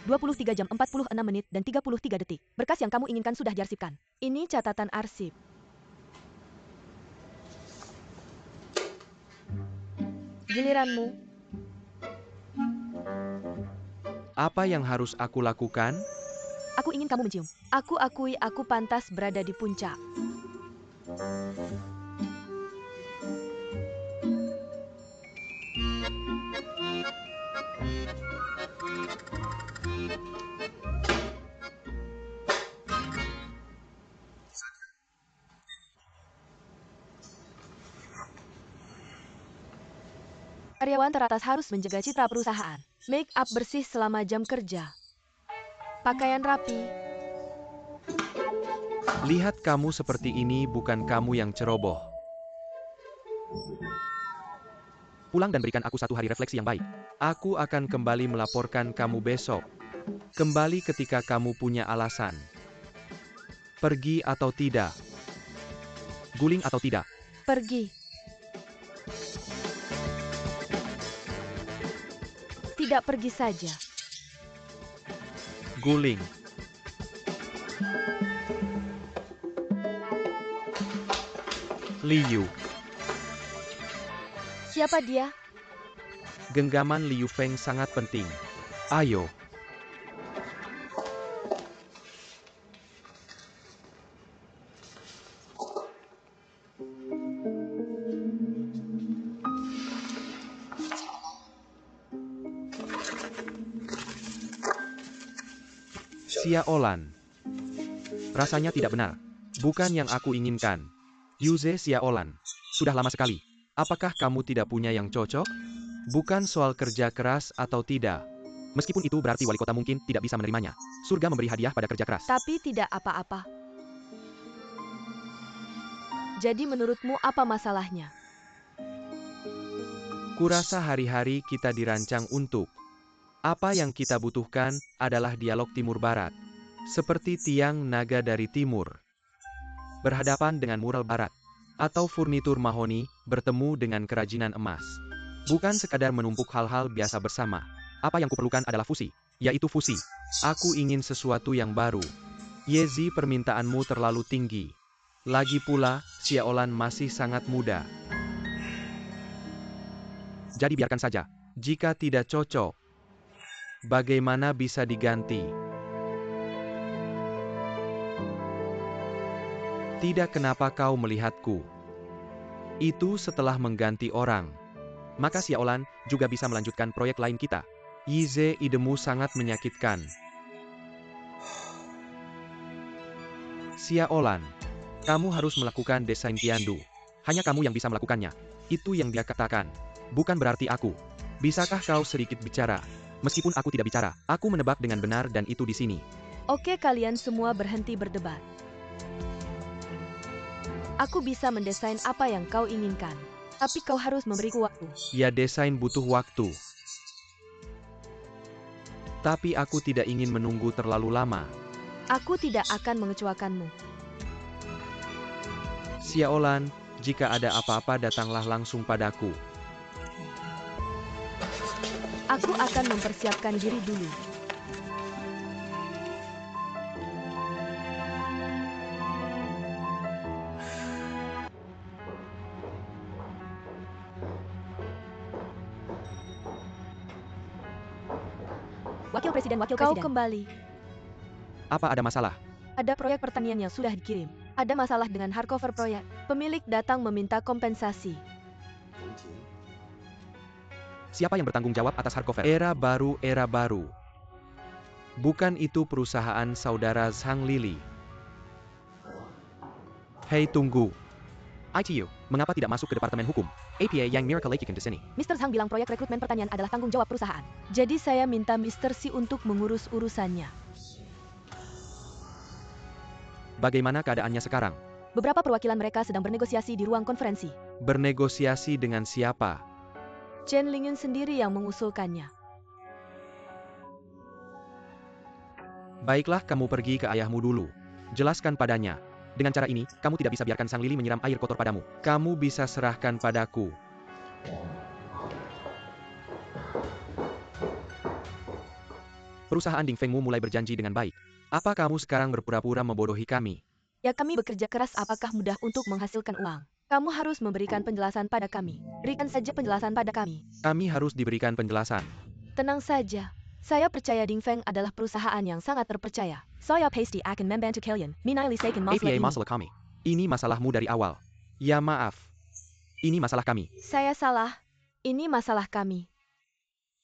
Puluh 23 jam 46 menit dan 33 detik. Berkas yang kamu inginkan sudah diarsipkan. Ini catatan arsip. Giliranmu. Apa yang harus aku lakukan? Aku ingin kamu mencium. Aku akui aku pantas berada di puncak. Karyawan teratas harus menjaga citra perusahaan. Make up bersih selama jam kerja. Pakaian rapi. Lihat kamu seperti ini, bukan kamu yang ceroboh. Pulang dan berikan aku 1 hari refleksi yang baik. Aku akan kembali melaporkan kamu besok. Kembali ketika kamu punya alasan. Pergi atau tidak? Guling atau tidak? Pergi. Tidak, pergi saja. Guling. Liu. Siapa dia? Genggaman Liu Feng sangat penting. Ayo. Xia Olan. Rasanya tidak benar. Bukan yang aku inginkan. Yuze Xia Olan. Sudah lama sekali. Apakah kamu tidak punya yang cocok? Bukan soal kerja keras atau tidak. Meskipun itu berarti wali kota mungkin tidak bisa menerimanya. Surga memberi hadiah pada kerja keras. Tapi tidak apa-apa. Jadi menurutmu apa masalahnya? Kurasa hari-hari kita dirancang untuk. Apa yang kita butuhkan adalah dialog timur-barat. Seperti tiang naga dari timur berhadapan dengan mural barat. Atau furnitur mahoni bertemu dengan kerajinan emas. Bukan sekadar menumpuk hal-hal biasa bersama. Apa yang kuperlukan adalah fusi, yaitu fusi. Aku ingin sesuatu yang baru. Yezi, permintaanmu terlalu tinggi. Lagi pula, Xia Olan masih sangat muda. Jadi biarkan saja. Jika tidak cocok, bagaimana bisa diganti? Tidak, kenapa kau melihatku? Itu setelah mengganti orang. Maka Xia Olan juga bisa melanjutkan proyek lain kita. Yize, idemu sangat menyakitkan. Xia Olan, kamu harus melakukan desain Tiandu. Hanya kamu yang bisa melakukannya. Itu yang dia katakan. Bukan berarti aku. Bisakah kau sedikit bicara? Meskipun aku tidak bicara, aku menebak dengan benar dan itu di sini. Oke, kalian semua berhenti berdebat. Aku bisa mendesain apa yang kau inginkan. Tapi kau harus memberiku waktu. Ya, desain butuh waktu. Tapi aku tidak ingin menunggu terlalu lama. Aku tidak akan mengecewakanmu. Xia Olan, jika ada apa-apa datanglah langsung padaku. Aku akan mempersiapkan diri dulu. Wakil Presiden. Kau kembali. Apa ada masalah? Ada proyek pertanian yang sudah dikirim. Ada masalah dengan hardcover proyek. Pemilik datang meminta kompensasi. Siapa yang bertanggung jawab atas hardcover? Era baru, era baru. Bukan itu perusahaan saudara Zhang Lili. Hei, tunggu. ITU, mengapa tidak masuk ke Departemen Hukum? APA yang Miracle Lake di sini. Mr. Zhang bilang proyek rekrutmen pertanian adalah tanggung jawab perusahaan. Jadi saya minta Mr. Si untuk mengurus urusannya. Bagaimana keadaannya sekarang? Beberapa perwakilan mereka sedang bernegosiasi di ruang konferensi. Bernegosiasi dengan siapa? Chen Lingyun sendiri yang mengusulkannya. Baiklah, kamu pergi ke ayahmu dulu. Jelaskan padanya. Dengan cara ini, kamu tidak bisa biarkan Sang Lili menyiram air kotor padamu. Kamu bisa serahkan padaku. Perusahaan Ding Fengmu mulai berjanji dengan baik. Apa kamu sekarang berpura-pura membodohi kami? Ya, kami bekerja keras, apakah mudah untuk menghasilkan uang? Kamu harus memberikan penjelasan pada kami. Berikan saja penjelasan pada kami. Kami harus diberikan penjelasan. Tenang saja. Saya percaya Ding Feng adalah perusahaan yang sangat terpercaya. Saya pasti akan membantu kalian. Minali Saikin APA masalah ini. masalah kami. Ini masalahmu dari awal. Ya, maaf. Ini masalah kami. Saya salah. Ini masalah kami.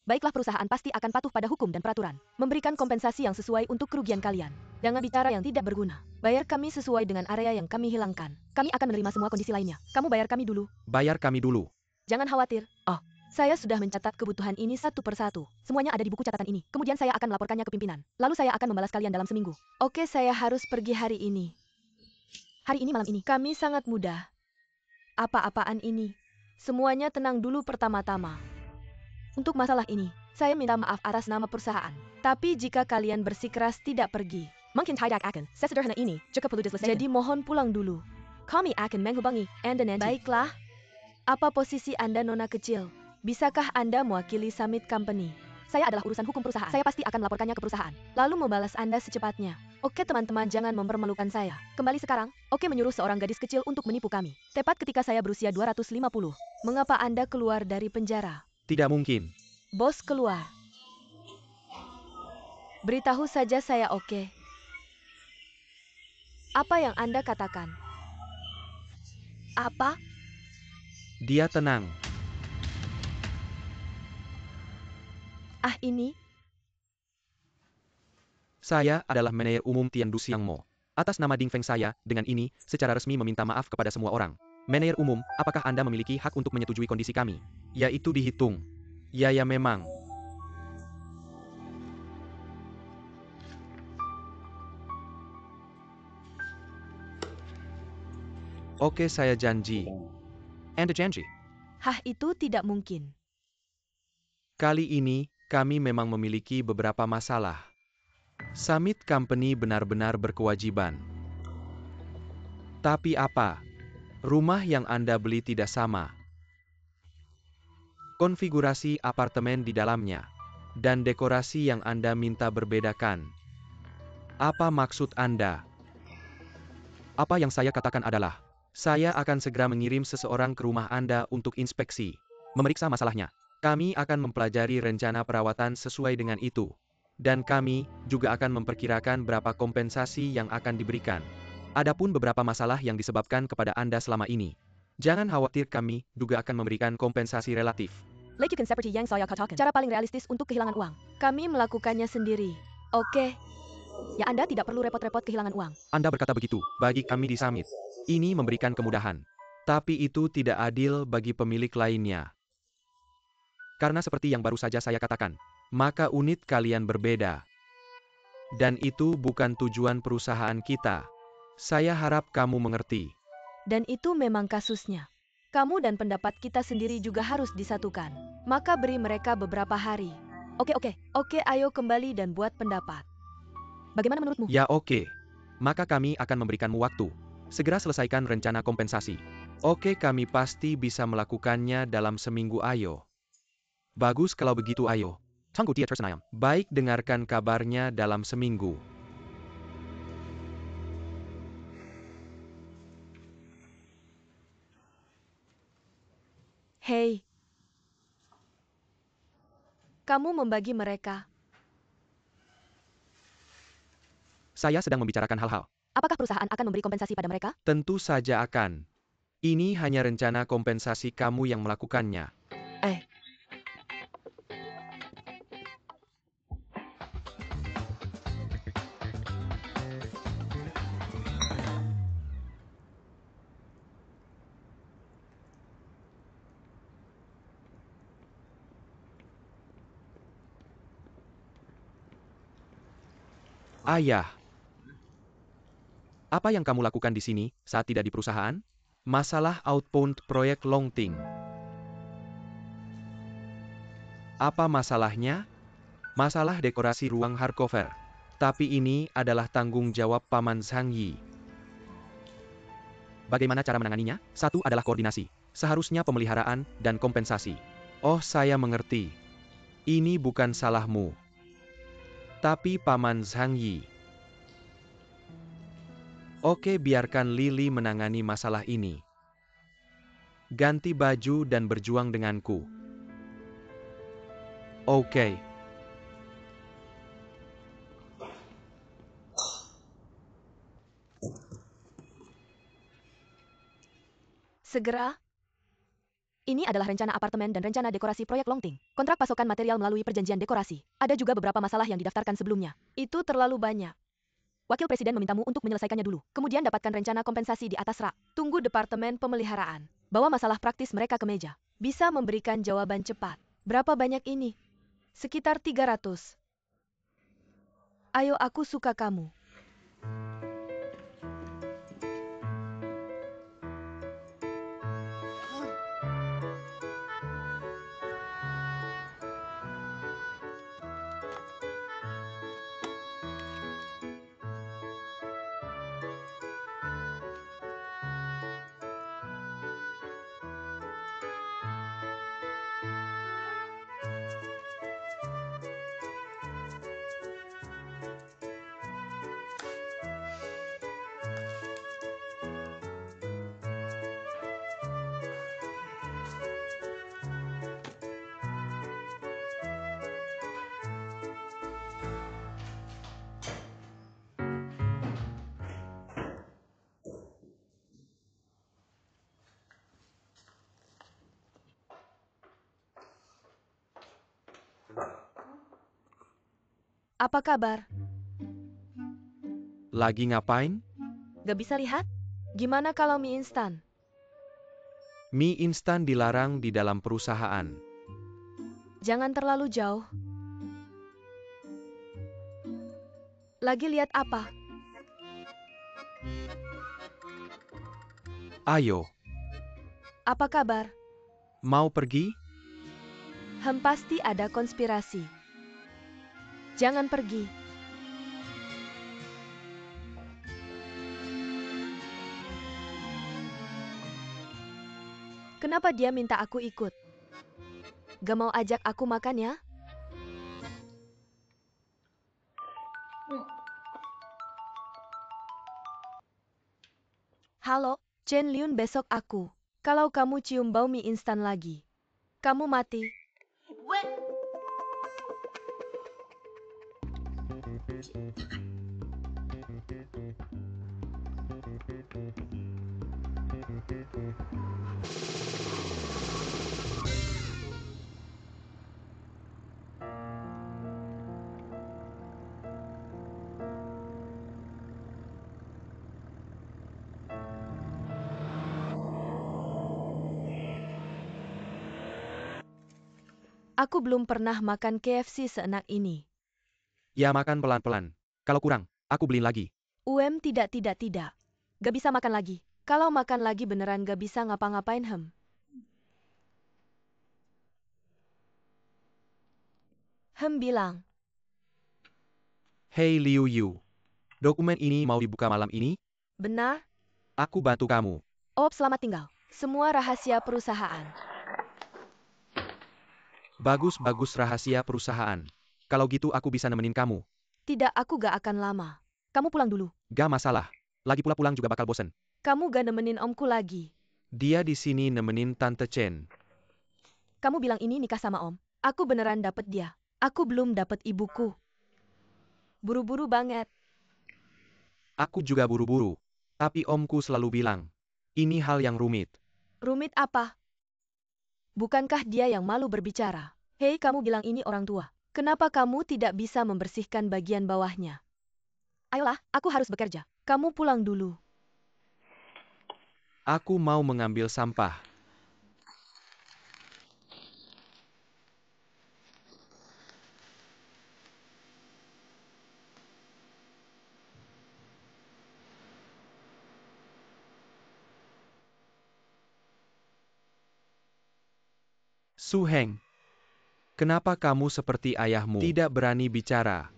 Baiklah, perusahaan pasti akan patuh pada hukum dan peraturan. Memberikan kompensasi yang sesuai untuk kerugian kalian. Jangan bicara yang tidak berguna. Bayar kami sesuai dengan area yang kami hilangkan. Kami akan menerima semua kondisi lainnya. Kamu bayar kami dulu. Bayar kami dulu. Jangan khawatir. Oh, saya sudah mencatat kebutuhan ini satu persatu. Semuanya ada di buku catatan ini. Kemudian saya akan melaporkannya ke pimpinan. Lalu saya akan membalas kalian dalam seminggu. Oke, saya harus pergi hari ini. Hari ini, malam ini. Kami sangat mudah. Apa-apaan ini? Semuanya tenang dulu pertama-tama. Untuk masalah ini, saya minta maaf atas nama perusahaan. Tapi jika kalian bersikeras tidak pergi, Mungkin tidak akan. Sesederhana ini, cukup perlu diselesaikan. jadi mohon pulang dulu. Kami akan menghubungi Anda nanti. Baiklah. Apa posisi Anda, Nona kecil? Bisakah Anda mewakili Summit Company? Saya adalah urusan hukum perusahaan. Saya pasti akan melaporkannya ke perusahaan. Lalu membalas Anda secepatnya. Oke teman-teman, jangan mempermalukan saya. Kembali sekarang, Oke menyuruh seorang gadis kecil untuk menipu kami. Tepat ketika saya berusia 250. Mengapa Anda keluar dari penjara? Tidak mungkin. Bos keluar. Beritahu saja saya Oke. Apa yang Anda katakan? Apa? Dia tenang. Ini? Saya adalah manajer umum Tiandu Xiangmo. Atas nama Ding Feng saya, dengan ini, secara resmi meminta maaf kepada semua orang. Manajer umum, apakah Anda memiliki hak untuk menyetujui kondisi kami? Yaitu dihitung. Ya memang. Oke, saya janji. Anda janji? Itu tidak mungkin. Kali ini, kami memang memiliki beberapa masalah. Summit Company benar-benar berkewajiban. Tapi apa? Rumah yang Anda beli tidak sama. Konfigurasi apartemen di dalamnya. Dan dekorasi yang Anda minta berbedakan. Apa maksud Anda? Apa yang saya katakan adalah, saya akan segera mengirim seseorang ke rumah Anda untuk inspeksi. Memeriksa masalahnya. Kami akan mempelajari rencana perawatan sesuai dengan itu. Dan kami juga akan memperkirakan berapa kompensasi yang akan diberikan. Adapun beberapa masalah yang disebabkan kepada Anda selama ini. Jangan khawatir, kami juga akan memberikan kompensasi relatif. Like you can seperti yang saya katakan. Cara paling realistis untuk kehilangan uang. Kami melakukannya sendiri. Oke. Ya Anda tidak perlu repot-repot kehilangan uang. Anda berkata begitu, bagi kami di Summit. Ini memberikan kemudahan. Tapi itu tidak adil bagi pemilik lainnya. Karena seperti yang baru saja saya katakan, maka unit kalian berbeda. Dan itu bukan tujuan perusahaan kita. Saya harap kamu mengerti. Dan itu memang kasusnya. Kamu dan pendapat kita sendiri juga harus disatukan. Maka beri mereka beberapa hari. Oke, ayo kembali dan buat pendapat. Bagaimana menurutmu? Ya oke. Maka kami akan memberikanmu waktu. Segera selesaikan rencana kompensasi. Oke, kami pasti bisa melakukannya dalam seminggu, ayo. Bagus kalau begitu, ayo. Tunggu dia tersenayam. Baik, dengarkan kabarnya dalam seminggu. Hei. Kamu membagi mereka. Saya sedang membicarakan hal-hal. Apakah perusahaan akan memberi kompensasi pada mereka? Tentu saja akan. Ini hanya rencana kompensasi kamu yang melakukannya. Ayah. Apa yang kamu lakukan di sini saat tidak di perusahaan? Masalah outbound proyek Longting. Apa masalahnya? Masalah dekorasi ruang hardcover. Tapi ini adalah tanggung jawab Paman Zhang Yi. Bagaimana cara menanganinya? Satu adalah koordinasi. Seharusnya pemeliharaan dan kompensasi. Oh, saya mengerti. Ini bukan salahmu. Tapi Paman Zhang Yi. Oke, biarkan Lily menangani masalah ini. Ganti baju dan berjuang denganku. Oke. Segera. Ini adalah rencana apartemen dan rencana dekorasi proyek Longting. Kontrak pasokan material melalui perjanjian dekorasi. Ada juga beberapa masalah yang didaftarkan sebelumnya. Itu terlalu banyak. Wakil Presiden memintamu untuk menyelesaikannya dulu. Kemudian dapatkan rencana kompensasi di atas rak. Tunggu Departemen Pemeliharaan. Bawa masalah praktis mereka ke meja. Bisa memberikan jawaban cepat. Berapa banyak ini? Sekitar 300. Ayo, aku suka kamu. Apa kabar? Lagi ngapain? Gak bisa lihat? Gimana kalau mie instan? Mie instan dilarang di dalam perusahaan. Jangan terlalu jauh. Lagi lihat apa? Ayo, Apa kabar? mau pergi? Pasti ada konspirasi. Jangan pergi. Kenapa dia minta aku ikut? Gak mau ajak aku makan ya? Halo, Chen Liun besok aku. Kalau kamu cium bau mie instan lagi, kamu mati. Aku belum pernah makan KFC seenak ini. Ya makan pelan-pelan. Kalau kurang, aku beliin lagi. Tidak. Gak bisa makan lagi. Kalau makan lagi beneran gak bisa ngapa-ngapain bilang. Hei Liu Yu, dokumen ini mau dibuka malam ini? Benar? Aku bantu kamu. Selamat tinggal. Semua rahasia perusahaan. Bagus-bagus rahasia perusahaan. Kalau gitu aku bisa nemenin kamu. Tidak, aku gak akan lama. Kamu pulang dulu. Gak masalah. Lagi pula pulang juga bakal bosen. Kamu gak nemenin omku lagi. Dia di sini nemenin Tante Chen. Kamu bilang ini nikah sama om. Aku beneran dapet dia. Aku belum dapet ibuku. Buru-buru banget. Aku juga buru-buru. Tapi omku selalu bilang, ini hal yang rumit. Rumit apa? Bukankah dia yang malu berbicara? Hei, kamu bilang ini orang tua. Kenapa kamu tidak bisa membersihkan bagian bawahnya? Ayolah, aku harus bekerja. Kamu pulang dulu. Aku mau mengambil sampah. Su Heng, kenapa kamu seperti ayahmu? Tidak berani bicara.